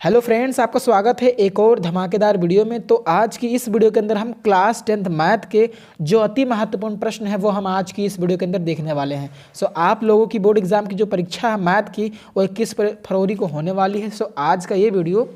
Hello friends, आपका स्वागत है एक और धमाकेदार वीडियो में। तो आज की इस वीडियो के अंदर हम क्लास 10th मैथ के जो अति महत्वपूर्ण प्रश्न है वो हम आज की इस वीडियो के अंदर देखने वाले हैं। आप लोगों की बोर्ड एग्जाम की जो परीक्षा है मैथ की वो 21 फरवरी को होने वाली है। आज का ये वीडियो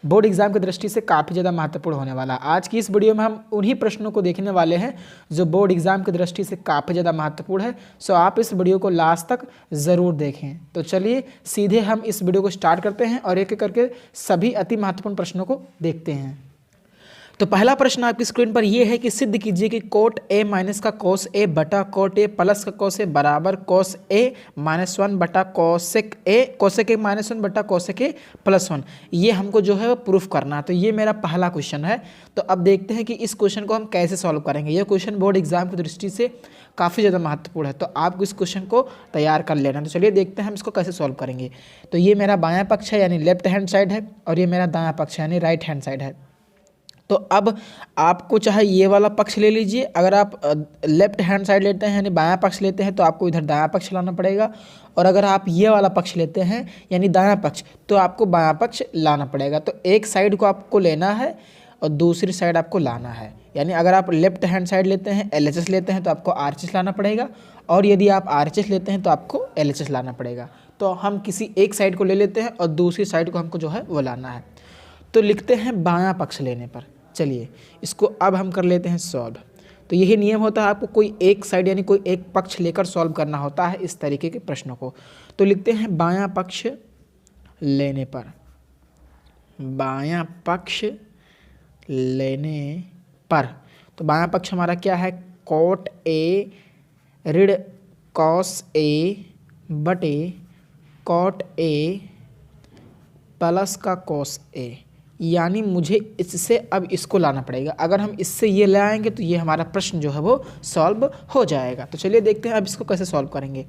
बोर्ड एग्जाम की दृष्टि से काफ़ी ज़्यादा महत्वपूर्ण होने वाला है। आज की इस वीडियो में हम उन्हीं प्रश्नों को देखने वाले हैं जो बोर्ड एग्जाम की दृष्टि से काफ़ी ज़्यादा महत्वपूर्ण है। आप इस वीडियो को लास्ट तक ज़रूर देखें। तो चलिए सीधे हम इस वीडियो को स्टार्ट करते हैं और एक एक करके सभी अति महत्वपूर्ण प्रश्नों को देखते हैं। तो पहला प्रश्न आपकी स्क्रीन पर यह है कि सिद्ध कीजिए कि कोट ए माइनस का कोस ए बटा कोट ए प्लस का कोस ए बराबर कोस ए माइनस 1 बटा कोसेक ए माइनस 1 बटा कोसेक ए प्लस 1। ये हमको जो है वो प्रूफ करना है। तो ये मेरा पहला क्वेश्चन है। तो अब देखते हैं कि इस क्वेश्चन को हम कैसे सॉल्व करेंगे। ये क्वेश्चन बोर्ड एग्जाम की दृष्टि से काफ़ी ज़्यादा महत्वपूर्ण है, तो आप इस क्वेश्चन को तैयार कर लेना। तो चलिए देखते हैं हम इसको कैसे सॉल्व करेंगे। तो ये मेरा बायां पक्ष है यानी लेफ्ट हैंड साइड है और ये मेरा दायां पक्ष है यानी राइट हैंड साइड है। तो अब आपको चाहे ये वाला पक्ष ले लीजिए, अगर आप लेफ्ट हैंड साइड लेते हैं यानी बायां पक्ष लेते हैं तो आपको इधर दायां पक्ष लाना पड़ेगा, और अगर आप ये वाला पक्ष लेते हैं यानी दायां पक्ष तो आपको बायां पक्ष लाना पड़ेगा। तो एक साइड को आपको लेना है और दूसरी साइड आपको लाना है। यानी अगर आप लेफ्ट हैंड साइड लेते हैं LHS लेते हैं तो आपको RHS लाना पड़ेगा, और यदि आप RHS लेते हैं तो आपको LHS लाना पड़ेगा। तो हम किसी एक साइड को ले लेते हैं और दूसरी साइड को हमको जो है वो लाना है। तो लिखते हैं बायां पक्ष लेने पर। चलिए इसको अब हम कर लेते हैं सॉल्व। तो यही नियम होता है, आपको कोई एक साइड यानी कोई एक पक्ष लेकर सॉल्व करना होता है इस तरीके के प्रश्नों को। तो लिखते हैं बायां पक्ष लेने पर, बायां पक्ष लेने पर। तो बायां पक्ष हमारा क्या है, कोट ए ऋण कॉस ए बटे कोट ए प्लस का कॉस ए। यानी मुझे इससे अब इसको लाना पड़ेगा। अगर हम इससे ये ले आएंगे तो ये हमारा प्रश्न जो है वो सॉल्व हो जाएगा। तो चलिए देखते हैं अब इसको कैसे सॉल्व करेंगे।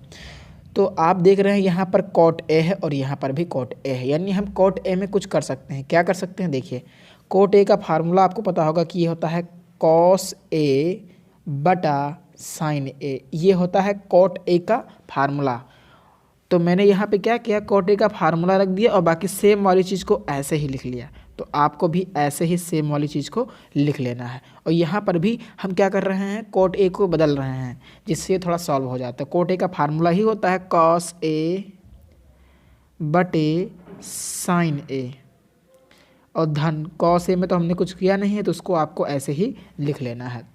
तो आप देख रहे हैं यहाँ पर कोट ए है और यहाँ पर भी कोट ए है, यानी हम कोट ए में कुछ कर सकते हैं। क्या कर सकते हैं, देखिए कोट ए का फार्मूला आपको पता होगा कि ये होता है कॉस ए बटा साइन ए। ये होता है कोट ए का फार्मूला। तो मैंने यहाँ पे क्या किया, कोट ए का फार्मूला रख दिया और बाकी सेम वाली चीज़ को ऐसे ही लिख लिया। तो आपको भी ऐसे ही सेम वाली चीज़ को लिख लेना है। और यहाँ पर भी हम क्या कर रहे हैं, कोट ए को बदल रहे हैं जिससे थोड़ा सॉल्व हो जाता है। कोट ए का फार्मूला ही होता है कॉस ए बटे साइन ए, और धन कॉस ए में तो हमने कुछ किया नहीं है तो उसको आपको ऐसे ही लिख लेना है।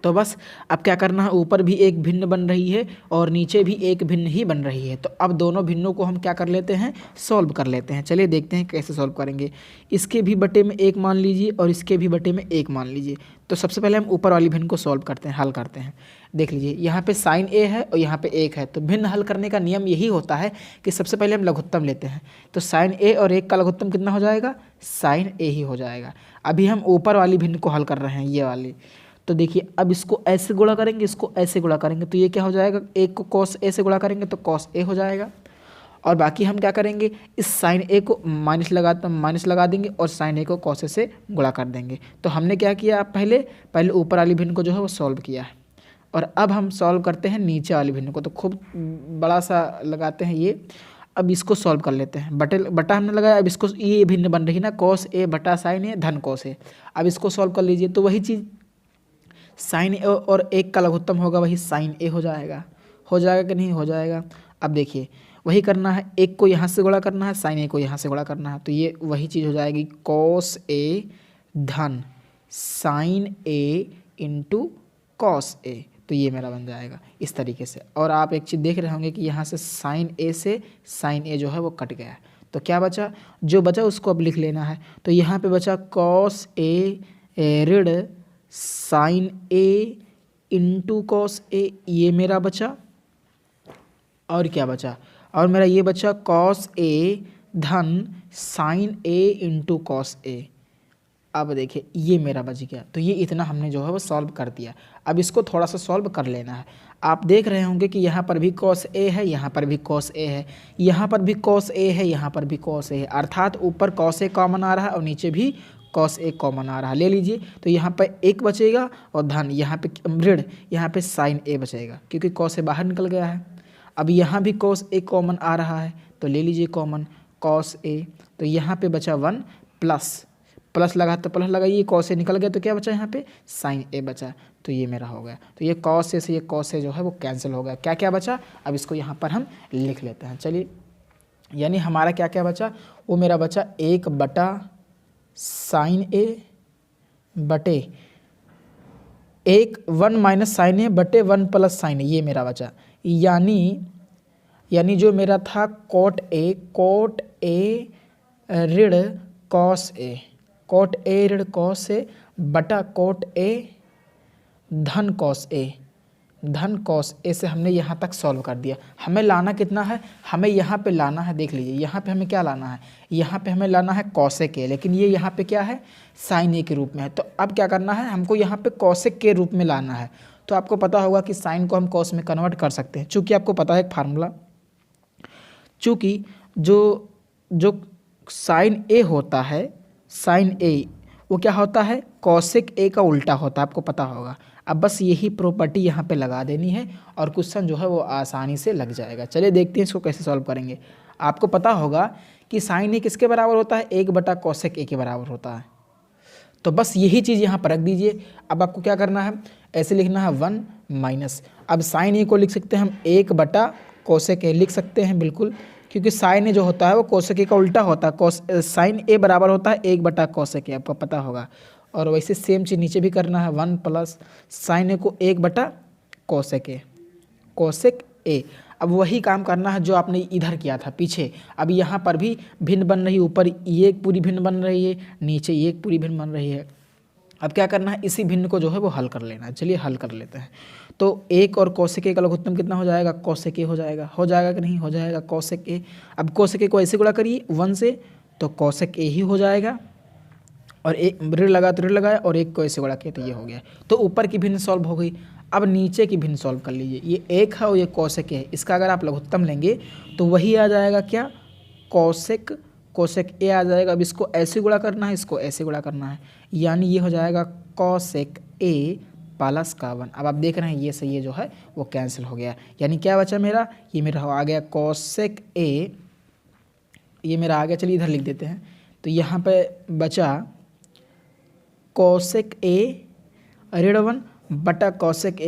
तो बस अब क्या करना है, ऊपर भी एक भिन्न बन रही है और नीचे भी एक भिन्न ही बन रही है। तो अब दोनों भिन्नों को हम क्या कर लेते हैं, सॉल्व कर लेते हैं। चलिए देखते हैं कैसे सॉल्व करेंगे। इसके भी बटे में एक मान लीजिए और इसके भी बटे में एक मान लीजिए। तो सबसे पहले हम ऊपर वाली भिन्न को सॉल्व करते हैं, हल करते हैं। देख लीजिए यहाँ पे साइन ए है और यहाँ पे एक है। तो भिन्न हल करने का नियम यही होता है कि सबसे पहले हम लघुत्तम लेते हैं। तो साइन ए और एक का लघुत्तम कितना हो जाएगा, साइन ए ही हो जाएगा। अभी हम ऊपर वाली भिन्न को हल कर रहे हैं, ये वाली। तो देखिए अब इसको ऐसे गुणा करेंगे, इसको ऐसे गुणा करेंगे तो ये क्या हो जाएगा, एक को कॉस ए से गुणा करेंगे तो कॉस ए हो जाएगा। और बाकी हम क्या करेंगे, इस साइन ए को माइनस लगा देंगे और साइन ए को कॉस ए से गुणा कर देंगे। तो हमने क्या किया, पहले ऊपर वाली भिन्न को जो है वो सॉल्व किया है। और अब हम सॉल्व करते हैं नीचे वाली भिन्न को। तो खूब बड़ा सा लगाते हैं ये। अब इसको सॉल्व कर लेते हैं। बटा हमने लगाया, अब इसको ये भिन्न बन रही है ना, कॉस ए बटा साइन ए धन कॉस ए। अब इसको सॉल्व कर लीजिए तो वही चीज़ साइन ए और एक का लघुत्तम होगा, वही साइन ए हो जाएगा कि नहीं हो जाएगा। अब देखिए वही करना है, एक को यहाँ से गुणा करना है, साइन ए को यहाँ से गुणा करना है। तो ये वही चीज़ हो जाएगी, कॉस ए धन sign A into cos A. तो ये मेरा बन जाएगा इस तरीके से। और आप एक चीज़ देख रहे होंगे कि यहाँ से साइन ए से साइन ए जो है वो कट गया। तो क्या बचा, जो बचा उसको अब लिख लेना है। तो यहाँ पे बचा कॉस ए ऋण sign A into cos A, ये मेरा बचा। और क्या बचा, और मेरा ये बचा कॉस ए धन sign A into cos A. अब देखिए ये मेरा बच गया। तो ये इतना हमने जो है वो सॉल्व कर दिया। अब इसको थोड़ा सा सॉल्व कर लेना है। आप देख रहे होंगे कि यहाँ पर भी कॉस ए है, यहाँ पर भी कॉस ए है, यहाँ पर भी कॉस ए है, यहाँ पर भी कॉस ए है। अर्थात ऊपर कॉस ए कॉमन आ रहा है और नीचे भी कॉस ए कॉमन आ रहा है। ले लीजिए तो यहाँ पर एक बचेगा और धन यहाँ पे ऋण, यहाँ पे साइन ए बचेगा क्योंकि कॉस ए बाहर निकल गया है। अब यहाँ भी कॉस ए कॉमन आ रहा है तो ले लीजिए कॉमन, कॉस ए, तो यहाँ पे बचा 1 प्लस लगा तो प्लस लगाइए, कॉस ए निकल गया तो क्या बचा यहाँ पे साइन ए बचा, तो ये मेरा हो गया। तो ये कॉस ए से ये कॉस ए जो है वो कैंसिल हो गया। क्या क्या बचा, अब इसको यहाँ पर हम लिख लेते हैं। चलिए, यानी हमारा क्या क्या बचा, वो मेरा बचा 1 बटा साइन ए बटे 1 माइनस साइन ए बटे 1 प्लस साइन ए, ये मेरा बचा। यानी जो मेरा था कोट ए ऋण कॉस ए, कोट ए ऋण कॉस ए बटा कोट ए धन कॉस ए से हमने यहाँ तक सॉल्व कर दिया। हमें लाना कितना है, हमें यहाँ पे लाना है, देख लीजिए यहाँ पे हमें क्या लाना है, यहाँ पे हमें लाना है कॉसेक ए, लेकिन ये यहाँ पे क्या है साइन ए के रूप में है। तो अब क्या करना है, हमको यहाँ पे कॉसेक के रूप में लाना है। तो आपको पता होगा कि साइन को हम कॉस में कन्वर्ट कर सकते हैं, चूँकि आपको पता है एक फार्मूला, चूँकि जो साइन ए होता है, साइन ए वो क्या होता है कॉसेक ए का उल्टा होता है, आपको पता होगा। अब बस यही प्रॉपर्टी यहाँ पे लगा देनी है और क्वेश्चन जो है वो आसानी से लग जाएगा। चलिए देखते हैं इसको कैसे सॉल्व करेंगे। आपको पता होगा कि साइन ए किसके बराबर होता है, 1 बटा कॉसेक ए के बराबर होता है। तो बस यही चीज़ यहाँ पर रख दीजिए। अब आपको क्या करना है, ऐसे लिखना है 1 माइनस, अब साइन ए को लिख सकते हैं हम 1 बटा कॉसेक ए लिख सकते हैं बिल्कुल, क्योंकि साइन ए जो होता है वो कॉसेक ए का उल्टा होता है। साइन ए बराबर होता है 1 बटा कॉसेक ए, आपको पता होगा। और वैसे सेम चीज़ नीचे भी करना है, 1 प्लस साइन ए को 1 बटा कॉसेक ए। अब वही काम करना है जो आपने इधर किया था पीछे। अब यहाँ पर भी भिन्न बन रही है, ऊपर ये एक पूरी भिन्न बन रही है, नीचे ये एक पूरी भिन्न बन रही है। अब क्या करना है, इसी भिन्न को जो है वो हल कर लेना है। चलिए हल कर लेते हैं। तो 1 और कॉसेक ए का लघुत्तम कितना हो जाएगा, कॉसेक ए हो जाएगा कि नहीं, हो जाएगा कॉसेक ए। अब कॉसेक ए को ऐसे गुणा करिए 1 से, तो कॉसेक ए ही हो जाएगा, और एक ऋण लगा तो ऋण लगाया, और एक को ऐसे गुणा किया तो ये हो गया। तो ऊपर की भिन्न सॉल्व हो गई। अब नीचे की भिन्न सॉल्व कर लीजिए। ये 1 है और ये कॉसेक है, इसका अगर आप लघुत्तम लेंगे तो वही आ जाएगा क्या, कॉसेक ए आ जाएगा। अब इसको ऐसे गुणा करना है, इसको ऐसे गुणा करना है, यानी ये हो जाएगा कॉसेक ए प्लस का 1। अब आप देख रहे हैं ये से ये जो है वो कैंसिल हो गया, यानी क्या बचा मेरा, ये मेरा आ गया कॉसेक ए, ये मेरा आ गया। चलिए इधर लिख देते हैं। तो यहाँ पे बचा कॉसेक ए ऋण 1 बटा कॉसेक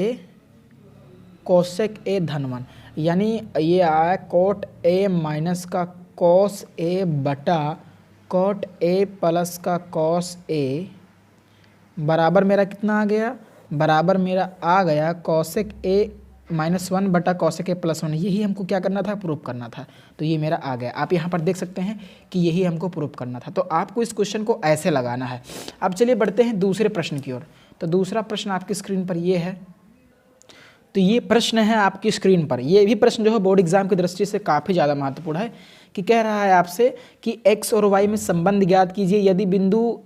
ए धन 1, यानी ये आया कोट ए माइनस का कॉस ए बटा कोट ए प्लस का कॉस ए बराबर मेरा कितना आ गया, बराबर मेरा आ गया कॉसेक ए -1 बटा कॉसेक ए +1। यही हमको क्या करना था, प्रूफ करना था। तो ये मेरा आ गया। आप यहाँ पर देख सकते हैं कि यही हमको प्रूफ करना था। तो आपको इस क्वेश्चन को ऐसे लगाना है। अब चलिए बढ़ते हैं दूसरे प्रश्न की ओर। तो दूसरा प्रश्न आपकी स्क्रीन पर ये है। तो ये प्रश्न है आपकी स्क्रीन पर। ये भी प्रश्न जो है बोर्ड एग्जाम की दृष्टि से काफ़ी ज़्यादा महत्वपूर्ण है, कि कह रहा है आपसे कि x और y में संबंध ज्ञात कीजिए यदि बिंदु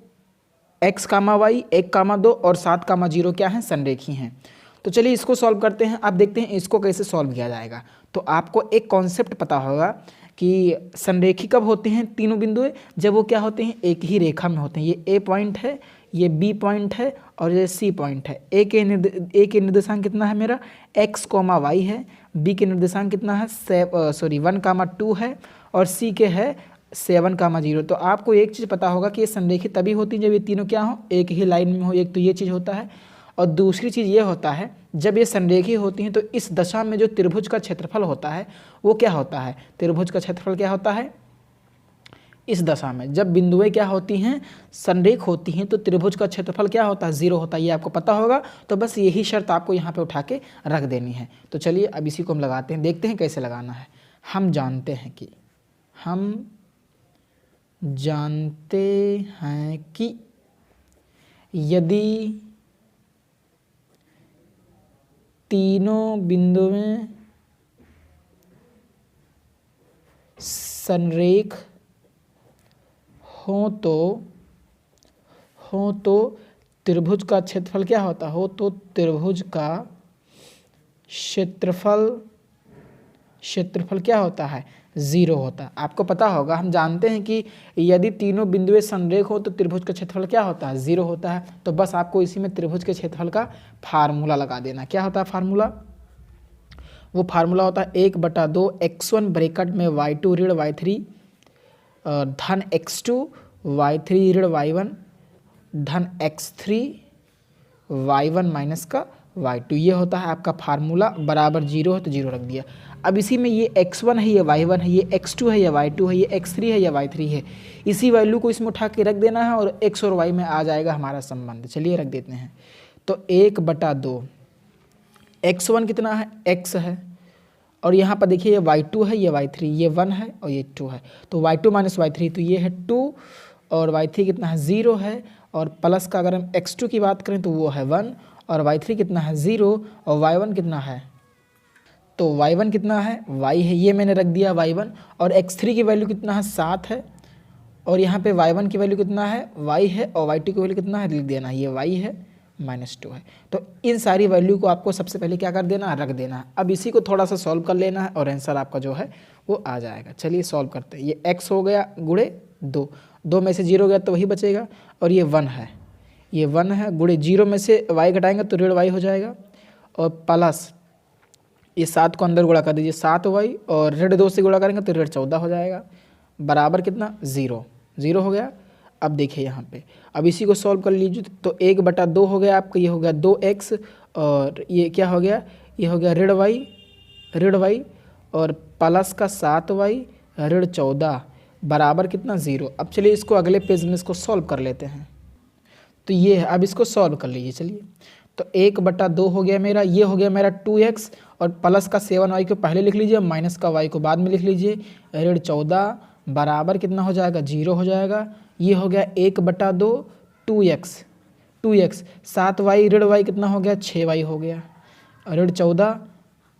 x, y, 1, 2 और 7, 0 क्या हैं, संरेखी हैं। तो चलिए इसको सॉल्व करते हैं। आप देखते हैं इसको कैसे सॉल्व किया जाएगा। तो आपको एक कॉन्सेप्ट पता होगा कि संरेखी कब होते हैं तीनों बिंदु, जब वो क्या होते हैं, एक ही रेखा में होते हैं। ये A पॉइंट है, ये B पॉइंट है और ये C पॉइंट है। A के निर्देशांक कितना है मेरा, x, y है। B के निर्देशांक कितना है 1, 2 है, और C के है 7, 0। तो आपको एक चीज़ पता होगा कि ये संरेखी तभी होती है जब ये तीनों क्या हो, एक ही लाइन में हो। एक तो ये चीज़ होता है, और दूसरी चीज़ ये होता है जब ये संरेखी होती हैं तो इस दशा में जो त्रिभुज का क्षेत्रफल होता है वो क्या होता है, त्रिभुज का क्षेत्रफल क्या होता है, इस दशा में जब बिंदुएं क्या होती हैं, संरेख होती हैं, तो त्रिभुज का क्षेत्रफल क्या होता है, 0 होता है। ये आपको पता होगा। तो बस यही शर्त आपको यहाँ पे उठा के रख देनी है। तो चलिए अब इसी को हम लगाते हैं, देखते हैं कैसे लगाना है। हम जानते हैं कि यदि तीनों बिंदुएं संरेख हो तो त्रिभुज का क्षेत्रफल क्या होता हो, तो त्रिभुज का क्षेत्रफल क्या होता है, 0 होता है। आपको पता होगा, हम जानते हैं कि यदि तीनों बिंदुएं संरेख हो तो त्रिभुज का क्षेत्रफल क्या होता है, 0 होता है। तो बस आपको इसी में त्रिभुज के क्षेत्रफल का फार्मूला लगा देना। क्या होता है फार्मूला, वो फार्मूला होता है 1/2 x1 ब्रैकेट में y2 ऋण y3 धन x2 y3 ऋण y1 धन x3 y1 माइनस का y2, ये होता है आपका फार्मूला। बराबर 0 है तो 0 रख दिया। अब इसी में ये x1 है, ये y1 है, ये x2 है, ये y2 है, ये x3 है, ये y3 है, इसी वैल्यू को इसमें उठा के रख देना है और x और y में आ जाएगा हमारा संबंध। चलिए रख देते हैं। तो 1/2 x1 कितना है, x है, और यहाँ पर देखिए ये y2 है, ये y3, ये 1 है और ये 2 है, तो y2 माइनस y3 तो ये है 2 और y3 कितना है 0 है, और प्लस का अगर हम x2 की बात करें तो वो है 1 और y3 कितना है 0 और y1 कितना है, तो y1 कितना है y है, ये मैंने रख दिया y1, और x3 की वैल्यू कितना है 7 है, और यहाँ पे y1 की वैल्यू कितना है y है, और y2 की वैल्यू कितना है लिख देना, ये y है -2 है। तो इन सारी वैल्यू को आपको सबसे पहले क्या कर देना, रख देना है। अब इसी को थोड़ा सा सॉल्व कर लेना है और आंसर आपका जो है वो आ जाएगा। चलिए सॉल्व करते हैं। ये x हो गया गुणे 2, 2 में से 0 गया तो वही बचेगा, और ये 1 है, ये 1 है, गुणे 0 में से y घटाएंगे तो ऋण y हो जाएगा, और प्लस ये 7 को अंदर गुणा कर दीजिए 7y, और ऋण 2 से गुणा करेंगे तो ऋण 14 हो जाएगा, बराबर कितना 0, 0 हो गया। अब देखिए यहाँ पे, अब इसी को सॉल्व कर लीजिए। तो 1/2 हो गया आपका, ये हो गया 2x, और ये क्या हो गया, ये हो गया ऋण y और प्लस का 7y ऋण 14 बराबर कितना 0। अब चलिए इसको अगले पेज में इसको सॉल्व कर लेते हैं। तो ये है, अब इसको सॉल्व कर लीजिए। चलिए तो 1/2 हो गया मेरा, ये हो गया मेरा 2x, और प्लस का 7y को पहले लिख लीजिए, माइनस का y को बाद में लिख लीजिए, ऋण 14 बराबर कितना हो जाएगा 0 हो जाएगा। ये हो गया 1/2 2x 7y ऋण y कितना हो गया 6y हो गया, ऋण 14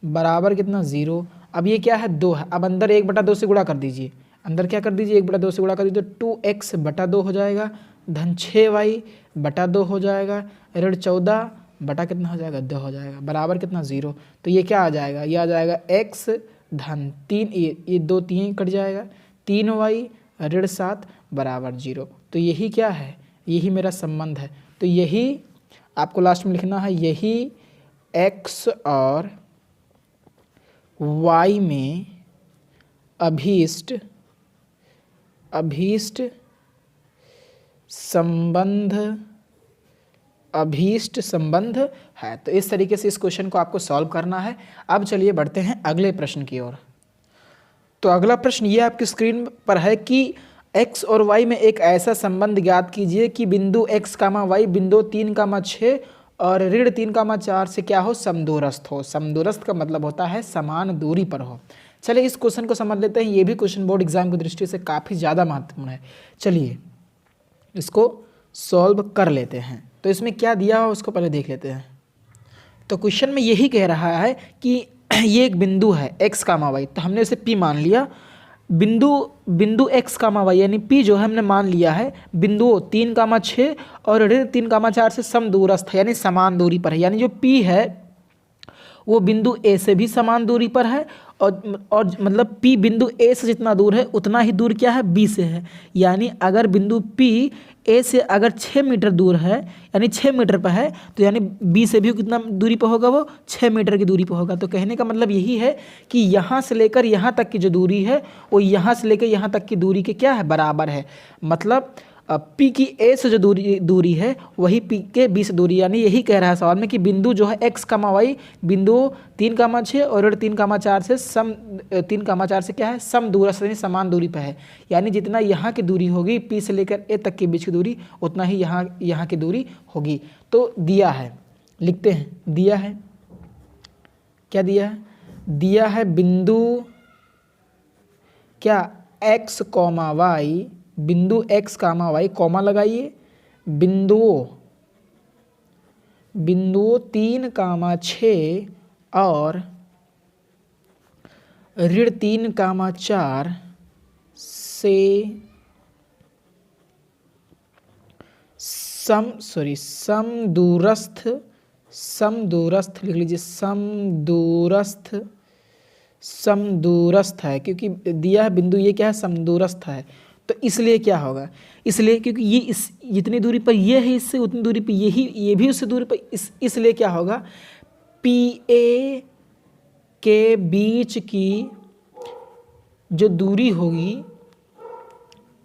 बराबर कितना 0। अब ये क्या है 2 है, अब अंदर 1/2 से गुणा कर दीजिए, अंदर क्या कर दीजिए 1/2 से गुणा कर दीजिए, तो 2x/2 हो जाएगा, धन 6y/2 हो जाएगा, ऋण 14 बटा कितना हो जाएगा 2 हो जाएगा, बराबर कितना 0। तो ये क्या आ जाएगा, ये आ जाएगा x धन 3, ये 2 3 कट जाएगा, 3y ऋण 7 बराबर 0। तो यही क्या है, यही मेरा संबंध है। तो यही आपको लास्ट में लिखना है, यही x और y में अभीष्ट संबंध है। तो इस तरीके से इस क्वेश्चन को आपको सॉल्व करना है। अब चलिए बढ़ते हैं अगले प्रश्न की ओर। तो अगला प्रश्न ये आपकी स्क्रीन पर है कि x और y में एक ऐसा संबंध ज्ञात कीजिए कि बिंदु x, y बिंदु 3, 6 और ऋण 3, 4 से क्या हो, समदूरस्थ हो। समदूरस्थ का मतलब होता है समान दूरी पर हो। चलिए इस क्वेश्चन को समझ लेते हैं। ये भी क्वेश्चन बोर्ड एग्जाम की दृष्टि से काफ़ी ज़्यादा महत्वपूर्ण है। चलिए इसको सॉल्व कर लेते हैं। तो इसमें क्या दिया हो उसको पहले देख लेते हैं। तो क्वेश्चन में यही कह रहा है कि ये एक बिंदु है x, y, तो हमने इसे P मान लिया। बिंदु x, y यानी P जो है हमने मान लिया है बिंदु 3, 6 और ऋण 3, 4 से समदूरस्थ है, यानी समान दूरी पर है। यानी जो P है वो बिंदु A से भी समान दूरी पर है, और मतलब P बिंदु A से जितना दूर है उतना ही दूर क्या है B से है। यानी अगर बिंदु P A से अगर 6 मीटर दूर है, यानी 6 मीटर पर है, तो यानी B से भी कितना दूरी पर होगा, वो 6 मीटर की दूरी पर होगा। तो कहने का मतलब यही है कि यहाँ से लेकर यहाँ तक की जो दूरी है वो यहाँ से लेकर यहाँ तक की दूरी के क्या है, बराबर है। मतलब P की A से जो दूरी है वही P के B से दूरी, यानी यही कह रहा है सवाल में कि बिंदु जो है x, y बिंदु 3, 6 और ऋण 3, 4 से 3, 4 से क्या है, समदूरस्थ यानी समान दूरी पर है। यानी जितना यहाँ की दूरी होगी P से लेकर A तक के बीच की दूरी, उतना ही यहाँ की दूरी होगी। तो दिया है, लिखते हैं, दिया है, क्या दिया है, दिया है बिंदु क्या x, y बिंदु x, y कॉमा लगाइए, बिंदुओं 3, 6 और ऋण 3, 4 से समदूरस्थ लिख लीजिए, समदूरस्थ है, क्योंकि दिया है बिंदु ये क्या है, समदूरस्थ है। तो इसलिए क्या होगा, इसलिए क्योंकि ये इस जितनी दूरी पर ये है इससे उतनी दूरी पर ये भी उससे दूरी पर, इसलिए क्या होगा, PA के बीच की जो दूरी होगी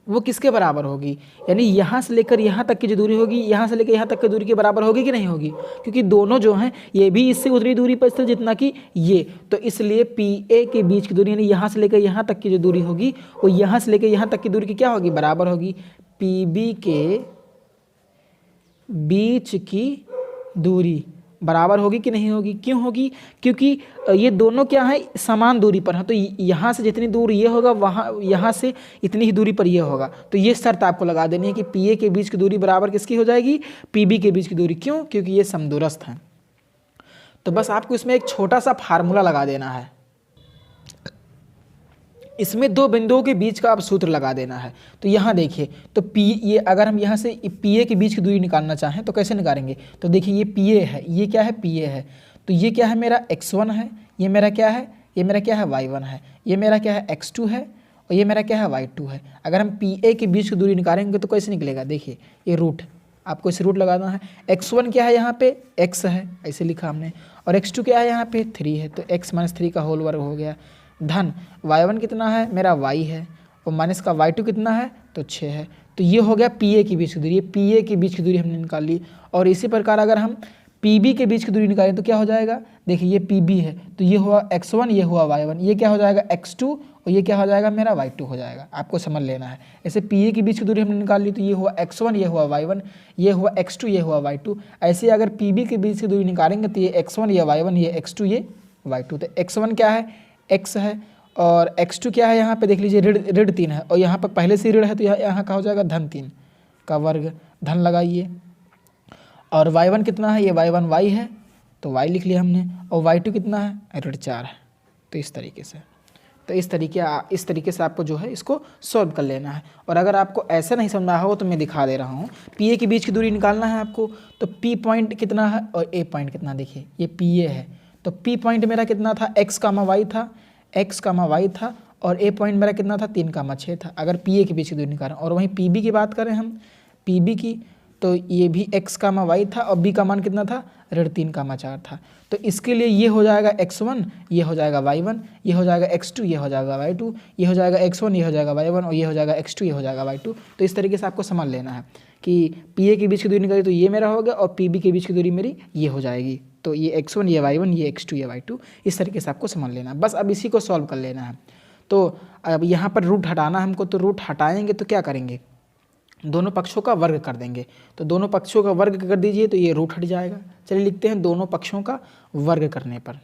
वो किसके बराबर होगी, यानी यहाँ से लेकर यहाँ तक की जो दूरी होगी, यहाँ से लेकर यहाँ तक की दूरी के बराबर होगी कि नहीं होगी, क्योंकि दोनों जो हैं ये भी इससे उतनी दूरी पर स्थित जितना कि ये, तो इसलिए पी ए के बीच की दूरी यानी यहाँ से लेकर यहाँ तक की जो दूरी होगी वो यहाँ से लेकर यहाँ तक की दूरी की क्या होगी, बराबर होगी पी बी के बीच की दूरी बराबर होगी कि नहीं होगी। क्यों होगी, क्योंकि ये दोनों क्या है, समान दूरी पर हैं, तो यहाँ से जितनी दूर ये होगा वहाँ यहाँ से इतनी ही दूरी पर ये होगा। तो ये शर्त आपको लगा देनी है कि पी ए के बीच की दूरी बराबर किसकी हो जाएगी, पी बी के बीच की दूरी। क्यों, क्योंकि ये समदूरस्थ हैं। तो बस आपको इसमें एक छोटा सा फार्मूला लगा देना है, इसमें दो बिंदुओं के बीच का आप सूत्र लगा देना है। तो यहाँ देखिए, तो ये अगर हम यहाँ से पी ए के बीच की दूरी निकालना चाहें तो कैसे निकालेंगे, तो देखिए ये पी ए है, ये क्या है, पी ए है, तो ये क्या है, मेरा x1 है, ये मेरा क्या है, ये मेरा क्या है, y1 है, ये मेरा क्या है, x2 है, और ये मेरा क्या है, y2 है। अगर हम पी ए के बीच की दूरी निकालेंगे तो कैसे निकलेगा, देखिए ये रूट, आपको इसे रूट लगाना है। x1 क्या है, यहाँ पे x है, ऐसे लिखा हमने, और x2 क्या है, यहाँ पे 3 है, तो x - 3 का होल वर्ग हो गया, धन y1 कितना है, मेरा y है, और माइनस का y2 कितना है, तो 6 है। तो ये हो गया पी ए के बीच की दूरी, ये पी ए के बीच की दूरी हमने निकाल ली। और इसी प्रकार अगर हम पी बी के बीच की दूरी निकालें तो क्या हो जाएगा, देखिए ये पी बी है, तो ये हुआ x1, ये हुआ y1, ये क्या हो जाएगा x2, और ये क्या हो जाएगा, मेरा y2 हो जाएगा। आपको समझ लेना है, ऐसे पी ए के बीच की दूरी हमने निकाल ली, तो ये हुआ x1, ये हुआ y1, ये हुआ x2, ये हुआ y2। ऐसे अगर पी बी के बीच की दूरी निकालेंगे तो ये x1, ये y1, ये x2, ये y2। तो x1 क्या है, x है, और x2 क्या है, यहाँ पे देख लीजिए ऋण 3 है, और यहाँ पर पहले से ऋण है, तो यहाँ का हो जाएगा धन 3 का वर्ग, धन लगाइए। और y1 कितना है, ये y1 y है, तो y लिख लिया हमने, और y2 कितना है, ऋण 4 है। तो इस तरीके से आपको जो है इसको सॉल्व कर लेना है। और अगर आपको ऐसा नहीं समझ में आया हो तो मैं दिखा दे रहा हूँ, पी ए के बीच की दूरी निकालना है आपको, तो पी पॉइंट कितना है और ए पॉइंट कितना, देखिए ये पी ए है, तो पी पॉइंट मेरा कितना था, x, y था, x, y था, और ए पॉइंट मेरा कितना था, 3, 6 था, अगर पी ए के बीच की दूरी निकालें। और वहीं पी बी की बात करें हम, पी बी की, तो ये भी x, y था, और b का मान कितना था, ऋण 3, 4 था। तो इसके लिए ये हो जाएगा x1, ये हो जाएगा y1, ये हो जाएगा x2, ये हो जाएगा y2, ये हो जाएगा x1, ये हो जाएगा y1, और ये हो जाएगा x2, ये हो जाएगा y2। तो इस तरीके से आपको समझ लेना है कि पी ए के बीच की दूरी निकाली तो ये मेरा हो गया, और पी बी के बीच की दूरी मेरी ये हो जाएगी। तो ये x1, ये y1, ये x2, ये y2, इस तरीके से आपको समझ लेना है। बस अब इसी को सॉल्व कर लेना है। तो अब यहाँ पर रूट हटाना हमको, तो रूट हटाएंगे तो क्या करेंगे, दोनों पक्षों का वर्ग कर देंगे। तो दोनों पक्षों का वर्ग कर दीजिए तो ये रूट हट जाएगा। चलिए लिखते हैं, दोनों पक्षों का वर्ग करने पर,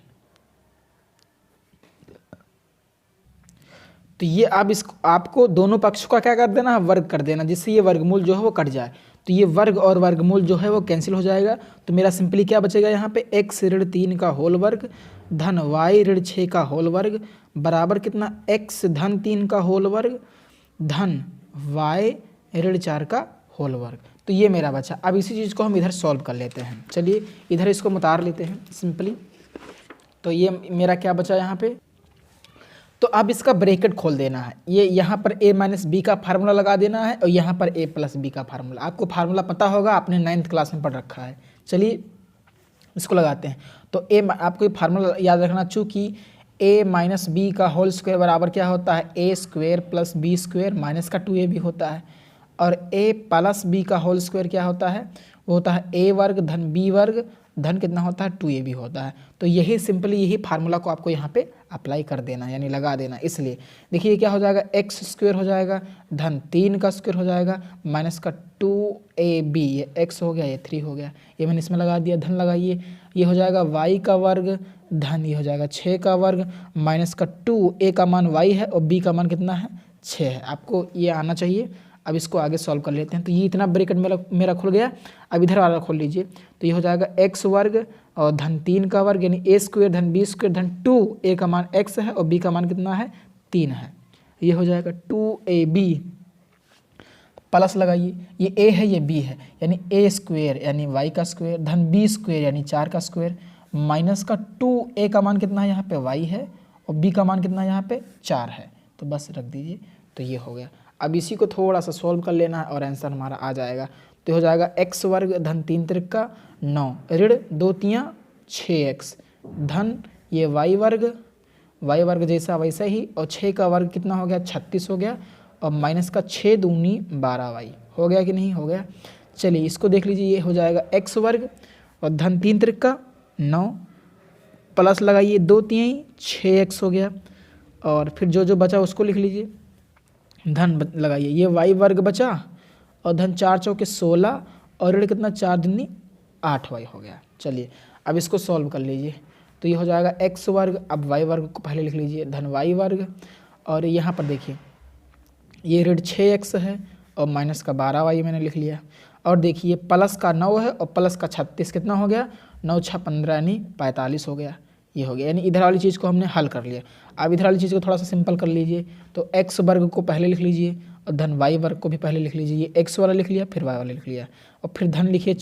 तो ये अब इसको आपको दोनों पक्षों का क्या कर देना है, वर्ग कर देना, जिससे ये वर्गमूल जो है वो कट जाए। तो ये वर्ग और वर्गमूल जो है वो कैंसिल हो जाएगा। तो मेरा सिंपली क्या बचेगा यहाँ पे, x ऋण 3 का होल वर्ग धन y ऋण 6 का होल वर्ग बराबर कितना, x धन 3 का होल वर्ग धन y ऋण 4 का होल वर्ग। तो ये मेरा बचा। अब इसी चीज़ को हम इधर सॉल्व कर लेते हैं। चलिए इधर इसको उतार लेते हैं सिंपली। तो ये मेरा क्या बचा यहाँ पे, तो अब इसका ब्रैकेट खोल देना है। ये यहाँ पर a - b का फार्मूला लगा देना है, और यहाँ पर a + b का फार्मूला। आपको फार्मूला पता होगा, आपने 9th क्लास में पढ़ रखा है। चलिए इसको लगाते हैं। तो आपको ये फार्मूला याद रखना, चूँकि a - b का होल स्क्वायर बराबर क्या होता है, a² + b² माइनस का 2ab होता है, और a + b का होल स्क्वायर क्या होता है, वो होता है a वर्ग धन b वर्ग धन कितना होता है, 2ab होता है। तो यही सिंपली यही फार्मूला को आपको यहाँ पे अप्लाई कर देना, यानी लगा देना। इसलिए देखिए क्या हो जाएगा, x² हो जाएगा धन 3 का स्क्वायर हो जाएगा माइनस का 2ab, ये x हो गया, ये 3 हो गया, ये मैंने इसमें लगा दिया, धन लगाइए। ये हो जाएगा y का वर्ग धन ये हो जाएगा 6 का वर्ग माइनस का 2, a का मान y है और b का मान कितना है, 6 है। आपको ये आना चाहिए। अब इसको आगे सॉल्व कर लेते हैं। तो ये इतना ब्रैकेट मेरा खुल गया। अब इधर वाला खोल लीजिए। तो ये हो जाएगा x वर्ग और धन 3 का वर्ग यानी a² धन b² धन 2, a का मान x है और b का मान कितना है, 3 है। ये हो जाएगा 2ab प्लस लगाइए, ये a है ये b है यानी a² यानी y का स्क्वायर धन b² यानी 4 का स्क्वायर माइनस का 2, a का मान कितना है यहाँ पे y है और b का मान कितना है यहाँ पे 4 है। तो बस रख दीजिए। तो ये हो गया। अब इसी को थोड़ा सा सॉल्व कर लेना है और आंसर हमारा आ जाएगा। तो हो जाएगा x वर्ग धन 3 त्रिका 9 ऋण 2 तियाँ 6x धन ये y वर्ग जैसा वैसा ही और 6 का वर्ग कितना हो गया, 36 हो गया और माइनस का 6 दूनी 12y। हो गया कि नहीं? हो गया। चलिए इसको देख लीजिए, ये हो जाएगा x वर्ग और धन 3 त्रिका 9 प्लस लगाइए 2 तिहाई 6x हो गया। और फिर जो जो बचा उसको लिख लीजिए, धन लगाइए, ये y वर्ग बचा और धन 4 चौके 16 और ऋण कितना 4 दूनी 8y हो गया। चलिए अब इसको सॉल्व कर लीजिए, तो ये हो जाएगा x वर्ग। अब y वर्ग को पहले लिख लीजिए, धन y वर्ग और यहाँ पर देखिए ये ऋण 6x है और माइनस का 12y मैंने लिख लिया। और देखिए प्लस का 9 है और प्लस का 36 कितना हो गया? 9 6 15 यानी 45 हो गया। ये हो गया, यानी इधर वाली चीज़ को हमने हल कर लिया। अब इधर वाली चीज़ को थोड़ा सा सिंपल कर लीजिए, तो x वर्ग को पहले लिख लीजिए और धन y वर्ग को भी पहले लिख लीजिए। ये x वाला लिख लिया, फिर y वाला लिख लिया और फिर धन लिखिए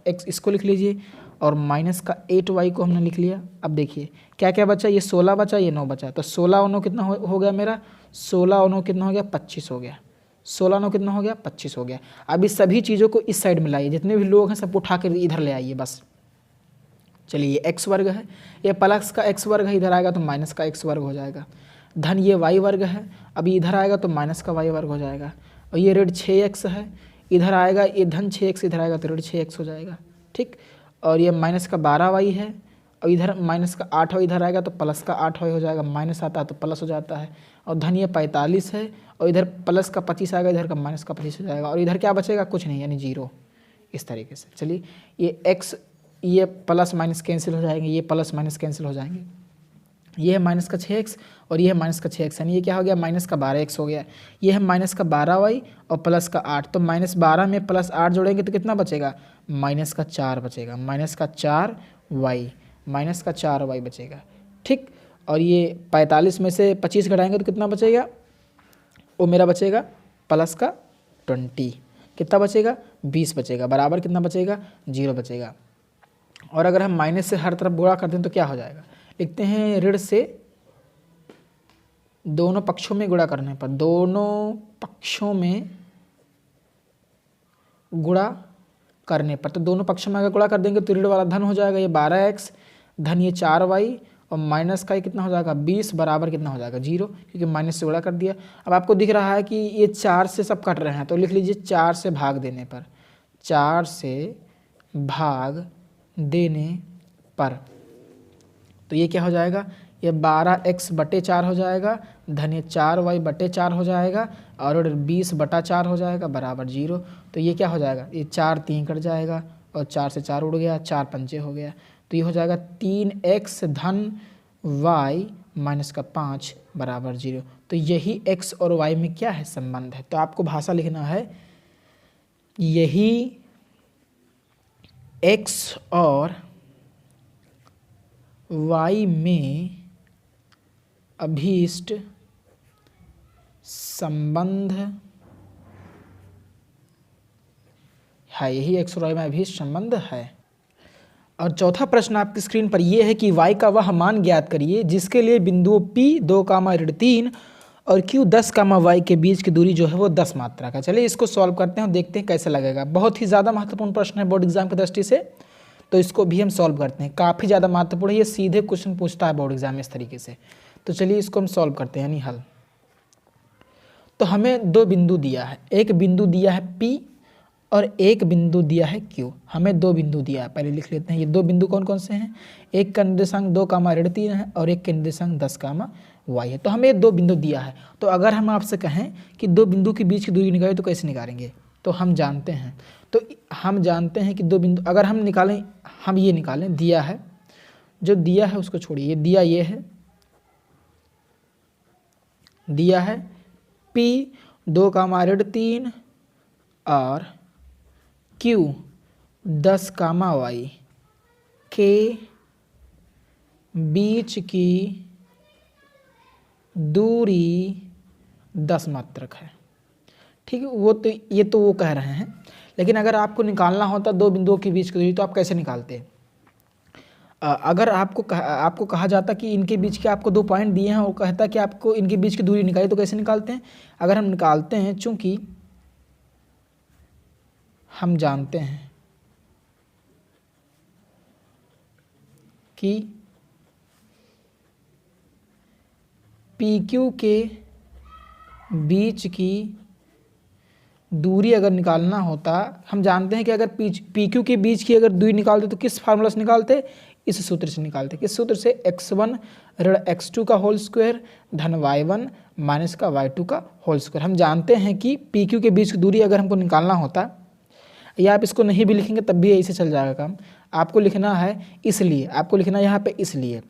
x इसको लिख लीजिए और माइनस का 8y को हमने लिख लिया। अब देखिए क्या क्या बचा, ये 16 बचा, ये 9 बचा, तो 16 और 9 कितना हो गया मेरा? 16 और 9 कितना हो गया? 25 हो गया। 16 9 कितना हो गया? 25 हो गया। अब इस सभी चीज़ों को इस साइड में लाइए, जितने भी लोग हैं सबको उठा कर इधर ले आइए बस। चलिए ये x वर्ग है, ये प्लस का x वर्ग है, इधर आएगा तो माइनस का x वर्ग हो जाएगा। धन ये y वर्ग है, अभी इधर आएगा तो माइनस का y वर्ग हो जाएगा। और ये ऋण 6x है, इधर आएगा ये धन 6x, इधर आएगा तो ऋण 6x हो जाएगा। ठीक, और ये माइनस का 12y है और इधर माइनस का 8y इधर आएगा तो प्लस का 8y हो जाएगा, माइनस आता है तो प्लस हो जाता है। और धन ये 45 है और इधर प्लस का 25 आएगा, इधर का माइनस का 25 हो जाएगा और इधर क्या बचेगा? कुछ नहीं, यानी 0। इस तरीके से चलिए ये x, ये प्लस माइनस कैंसिल हो जाएंगे, ये प्लस माइनस कैंसिल हो जाएंगे। ये है माइनस का 6x और ये है माइनस का 6x, यानी ये क्या हो गया? माइनस का 12x हो गया। ये है माइनस का 12y और प्लस का 8, तो माइनस 12 में प्लस 8 जोड़ेंगे तो कितना बचेगा? माइनस का 4 बचेगा, माइनस का 4y, माइनस का 4y बचेगा। ठीक, और ये 45 में से 25 घटाएंगे तो कितना बचेगा? वो मेरा बचेगा प्लस का 20, कितना बचेगा? 20 बचेगा, बराबर कितना बचेगा? 0 बचेगा। और अगर हम माइनस से हर तरफ गुणा कर दें तो क्या हो जाएगा? लिखते हैं ऋण से दोनों पक्षों में गुणा करने पर, दोनों पक्षों में गुणा करने पर, तो दोनों पक्षों में अगर गुणा कर देंगे तो ऋण वाला धन हो जाएगा, ये 12x धन ये 4y और माइनस का ये कितना हो जाएगा? 20 बराबर कितना हो जाएगा? 0, क्योंकि माइनस से गुणा कर दिया। अब आपको दिख रहा है कि ये 4 से सब कट रहे हैं, तो लिख लीजिए 4 से भाग देने पर, 4 से भाग देने पर, तो ये क्या हो जाएगा? ये 12x बटे 4 हो जाएगा, धन ये 4y बटे 4 हो जाएगा और 20 बटा 4 हो जाएगा बराबर 0। तो ये क्या हो जाएगा? ये 4 3 कट जाएगा और 4 से 4 उड़ गया, 4 पंचे हो गया, तो ये हो जाएगा 3x धन y माइनस का 5 बराबर 0। तो यही x और y में क्या है? संबंध है। तो आपको भाषा लिखना है, यही x और y में अभीष्ट संबंध है, यही x और y में अभीष्ट संबंध है। और चौथा प्रश्न आपकी स्क्रीन पर यह है कि y का वह मान ज्ञात करिए जिसके लिए बिंदुओं P 2, -3 और Q 10, y के बीच की दूरी जो है वो 10 मात्रा का। चलिए इसको सॉल्व करते हैं और देखते हैं कैसे लगेगा। बहुत ही ज़्यादा महत्वपूर्ण प्रश्न है बोर्ड एग्जाम की दृष्टि से, तो इसको भी हम सॉल्व करते हैं। काफ़ी ज़्यादा महत्वपूर्ण है, ये सीधे क्वेश्चन पूछता है बोर्ड एग्जाम में इस तरीके से। तो चलिए इसको हम सॉल्व करते हैं, यानी हल। तो हमें 2 बिंदु दिया है, एक बिंदु दिया है P और एक बिंदु दिया है Q। हमें 2 बिंदु दिया है, पहले लिख लेते हैं। ये 2 बिंदु कौन कौन से हैं? एक का निर्देशांक 2, -3 है और एक का निर्देशांक 10, y है। तो हमें 2 बिंदु दिया है, तो अगर हम आपसे कहें कि 2 बिंदु के बीच की दूरी निकालें तो कैसे निकालेंगे? तो हम जानते हैं कि 2 बिंदु अगर हम निकालें, हम ये निकालें, दिया है, जो दिया है उसको छोड़िए, ये दिया, ये है दिया है P 2, -3 और Q 10, y के बीच की दूरी 10 मात्रक है। ठीक है, वो तो ये तो वो कह रहे हैं, लेकिन अगर आपको निकालना होता 2 बिंदुओं के बीच की दूरी तो आप कैसे निकालते? अगर आपको कहा जाता कि इनके बीच के आपको 2 पॉइंट दिए हैं और कहता कि आपको इनके बीच की दूरी निकालिए, तो कैसे निकालते हैं? अगर हम निकालते हैं, चूंकि हम जानते हैं कि PQ के बीच की दूरी अगर निकालना होता, हम जानते हैं कि अगर पी क्यू के बीच की अगर दूरी निकालते तो किस फार्मूला से निकालते, इस सूत्र से निकालते। किस सूत्र से, x1 ऋण x2 का होल स्क्वायर धन y1 माइनस का y2 का होल स्क्वायर। हम जानते हैं कि पी क्यू के बीच की दूरी अगर हमको निकालना होता, या आप इसको नहीं भी लिखेंगे तब भी ऐसे चल जाएगा काम, आपको लिखना है इसलिए, आपको लिखना है यहाँ पे इसलिए,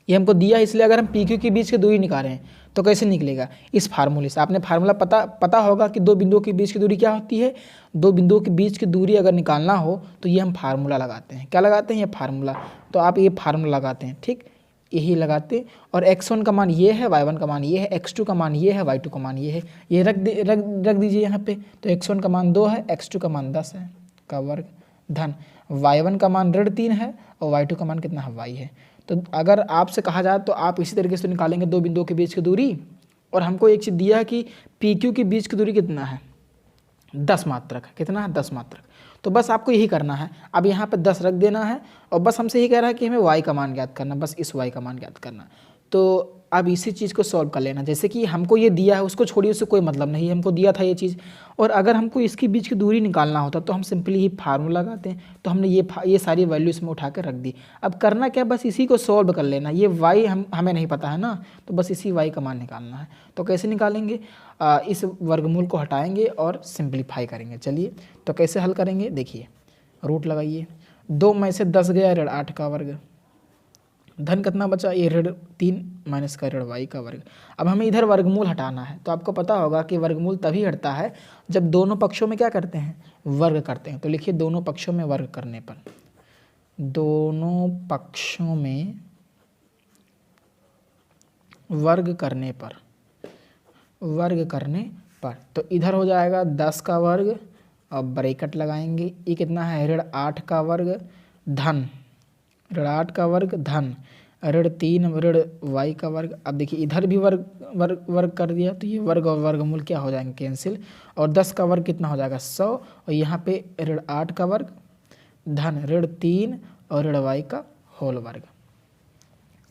ये हमको दिया इसलिए अगर हम पी क्यू के बीच की दूरी निकालें तो कैसे निकलेगा, इस फार्मूले से। आपने फार्मूला पता होगा कि दो बिंदुओं के बीच की दूरी क्या होती है, दो बिंदुओं के बीच की दूरी अगर निकालना हो तो ये हम फार्मूला लगाते हैं। क्या लगाते हैं, ये फार्मूला। तो आप ये फार्मूला लगाते हैं, ठीक, यही लगाते हैं। और x1 का मान ये है, y1 का मान ये है, x2 का मान ये है, y2 का मान ये है, ये रख दीजिए यहाँ पे। तो x1 का मान 2 है, x2 का मान 10 है का वर्ग धन y1 का मान ऋण 3 है और y2 का मान कितना है, y है। तो अगर आपसे कहा जाए तो आप इसी तरीके से निकालेंगे दो बिंदुओं के बीच की दूरी। और हमको एक चीज़ दिया है कि पी क्यू के बीच की दूरी कितना है, 10 मात्रक है। कितना है, 10 मात्रक। तो बस आपको यही करना है, अब यहाँ पे 10 रख देना है और बस हमसे यही कह रहा है कि हमें y का मान ज्ञात करना, बस इस y का मान ज्ञात करना। तो अब इसी चीज़ को सॉल्व कर लेना, जैसे कि हमको ये दिया है उसको छोड़िए, उससे कोई मतलब नहीं, हमको दिया था ये चीज़। और अगर हमको इसके बीच की दूरी निकालना होता तो हम सिंपली ही फार्मूला लगाते हैं। तो हमने ये सारी वैल्यू इसमें उठा कर रख दी। अब करना क्या, बस इसी को सॉल्व कर लेना। ये y हमें नहीं पता है ना, तो बस इसी y का मान निकालना है। तो कैसे निकालेंगे, इस वर्गमूल को हटाएंगे और सिंप्लीफाई करेंगे। चलिए तो कैसे हल करेंगे, देखिए रूट लगाइए। 2 में से 10 गया, ऋण 8 का वर्ग धन कितना बचा, ये ऋण 3 माइनस का ऋण y का वर्ग। अब हमें इधर वर्गमूल हटाना है। तो आपको पता होगा कि वर्गमूल तभी हटता है जब दोनों पक्षों में क्या करते हैं, वर्ग करते हैं। तो लिखिए दोनों पक्षों में वर्ग करने पर, दोनों पक्षों में वर्ग करने पर, वर्ग करने पर, तो इधर हो जाएगा 10 का वर्ग और ब्रैकेट लगाएंगे, ये कितना है, ऋण 8 का वर्ग धन ऋण 8 का वर्ग धन ऋण 3 ऋण y का वर्ग। अब देखिए इधर भी वर्ग कर दिया, तो ये वर्ग और वर्गमूल क्या हो जाएंगे, कैंसिल। और 10 का वर्ग कितना हो जाएगा, 100। और यहाँ पे ऋण 8 का वर्ग धन ऋण 3 और ऋण y का होल वर्ग,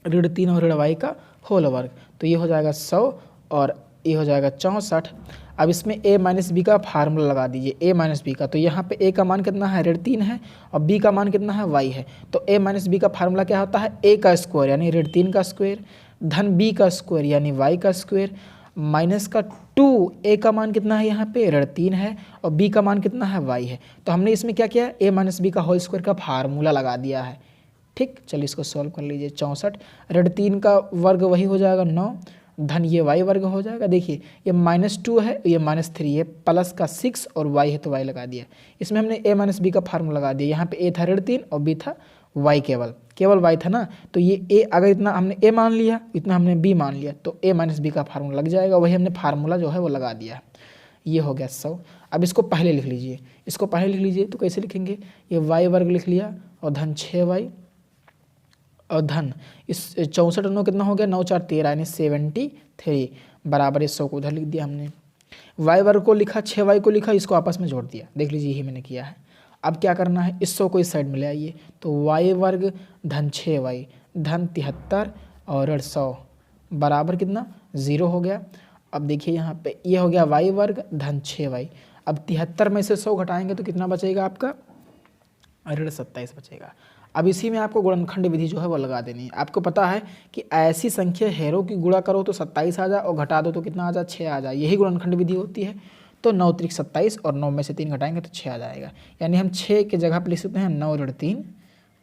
ऋण 3 और ऋण y का होल वर्ग। तो ये हो जाएगा 100 और ये हो जाएगा 64। अब इसमें a माइनस बी का फार्मूला लगा दीजिए, a माइनस बी का। तो यहाँ पे a का मान कितना है, ऋण 3 है और b का मान कितना है, y है। तो a माइनस बी का फार्मूला क्या होता है, a का स्क्वायर यानी ऋण 3 का स्क्वायर धन b का स्क्वायर यानी y का स्क्वायर माइनस का 2, a का मान कितना है, यहाँ पे ऋण 3 है और b का मान कितना है, y है। तो हमने इसमें क्या किया, a माइनस बी का होल स्क्वायर का फार्मूला लगा दिया है। ठीक, चलिए इसको सॉल्व कर लीजिए। 64 ऋण 3 का वर्ग वही हो जाएगा 9 धन ये y वर्ग हो जाएगा। देखिए ये -2 है, ये -3 है, प्लस का 6 और y है तो y लगा दिया। इसमें हमने a माइनस बी का फार्मूला लगा दिया। यहाँ पे a था ऋण 3 और b था y, केवल y था ना। तो ये a अगर इतना हमने a मान लिया, इतना हमने b मान लिया, तो a माइनस बी का फार्मूला लग जाएगा। वही हमने फार्मूला जो है वो लगा दिया। ये हो गया 100। अब इसको पहले लिख लीजिए, इसको पहले लिख लीजिए। तो कैसे लिखेंगे, ये y वर्ग लिख लिया और धन 6y और धन इस 64 9 कितना हो गया, 9 4 13 यानी 73 बराबर 100 को उधर लिख दिया हमने। y वर्ग को लिखा, 6y को लिखा, इसको आपस में जोड़ दिया। देख लीजिए यही मैंने किया है। अब क्या करना है, इस 100 को इस साइड में ले आइए। तो y वर्ग धन 6y धन 73 और 100 बराबर कितना, 0 हो गया। अब देखिए यहाँ पे ये हो गया y वर्ग धन 6y। अब 73 में से 100 घटाएंगे तो कितना बचेगा आपका, ऋण 27 बचेगा। अब इसी में आपको गुणनखंड विधि जो है वो लगा देनी है। आपको पता है कि ऐसी संख्या हेरों की गुणा करो तो 27 आ जाए और घटा दो तो कितना आ जाए, 6 आ जाए। यही गुणनखंड विधि होती है। तो 9 त्रिक 27 और 9 में से 3 घटाएंगे तो 6 आ जाएगा। यानी हम 6 के जगह पर लिख सकते हैं 9 ऋण 3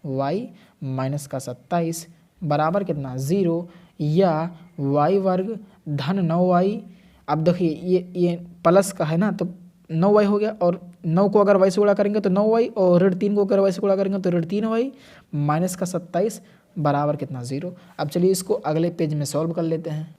y माइनस का 27 बराबर कितना, 0 या y वर्ग धन 9y। अब देखिए ये प्लस का है ना, तो 9y हो गया और 9 को अगर y से गुणा करेंगे तो 9y और ऋण 3 को अगर y से गुणा करेंगे तो ऋण 3y माइनस का 27 बराबर कितना, 0। अब चलिए इसको अगले पेज में सॉल्व कर लेते हैं।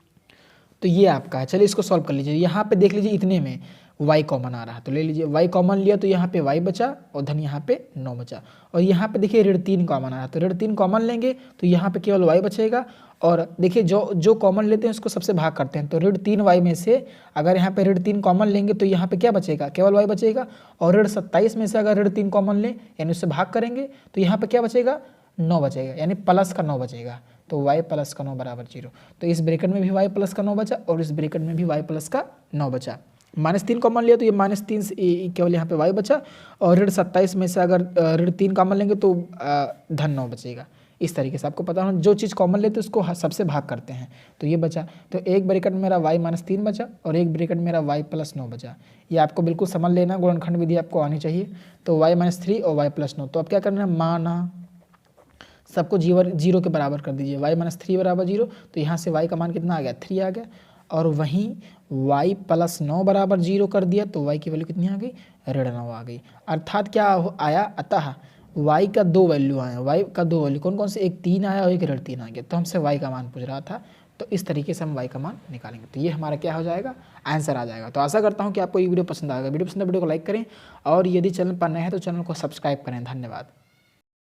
तो ये आपका है, चलिए इसको सॉल्व कर लीजिए। यहाँ पे देख लीजिए इतने में y कॉमन आ रहा है तो ले लीजिए, y कॉमन लिया तो यहाँ पे y बचा और धन यहाँ पे 9 बचा। और यहाँ पे देखिए ऋण 3 कॉमन आ रहा है तो ऋण 3 कॉमन लेंगे तो यहाँ पे केवल y बचेगा। और देखिए जो कॉमन लेते हैं उसको सबसे भाग करते हैं। तो ऋण 3y में से अगर यहाँ पे ऋण 3 कॉमन लेंगे तो यहाँ पे क्या बचेगा, केवल y बचेगा। और ऋण 27 में से अगर ऋण 3 कॉमन लें यानी उससे भाग करेंगे तो यहाँ पे क्या बचेगा, 9 बचेगा यानी प्लस का 9 बचेगा। तो y प्लस का 9 बराबर 0। तो इस ब्रैकेट में भी y प्लस का 9 बचा और इस ब्रैकेट में भी y प्लस का 9 बचा। -3 कॉमन लिया तो ये -3 से केवल यहाँ पे y बचा और ऋण 27 में से अगर ऋण 3 कॉमन लेंगे तो धन 9 बचेगा। इस तरीके से आपको पता होना, जो चीज़ कॉमन लेते हैं उसको सबसे भाग करते हैं। तो ये बचा, तो एक ब्रैकेट में मेरा y -3 बचा और एक ब्रैकेट में मेरा y प्लस 9 बचा। ये आपको बिल्कुल समझ लेना, गुणनखंड विधि आपको आनी चाहिए। तो y -3 और y प्लस 9, तो अब क्या करना है, माना सबको 0 के बराबर कर दीजिए। y -3 बराबर 0, तो यहाँ से y का मान कितना आ गया, 3 आ गया। और वहीं y प्लस 9 बराबर 0 कर दिया तो y की वैल्यू कितनी आ गई, ऋण 9 आ गई। अर्थात क्या आया, अतः y का 2 वैल्यू आया। y का 2 वैल्यू कौन कौन से, एक 3 आया और एक ऋण 3 आ गया। तो हमसे y का मान पूछ रहा था, तो इस तरीके से हम y का मान निकालेंगे। तो ये हमारा क्या हो जाएगा, आंसर आ जाएगा। तो आशा करता हूँ कि आपको ये वीडियो पसंद आएगा। वीडियो पसंद है वीडियो को लाइक करें और यदि चैनल पर नए हैं तो चैनल को सब्सक्राइब करें। धन्यवाद।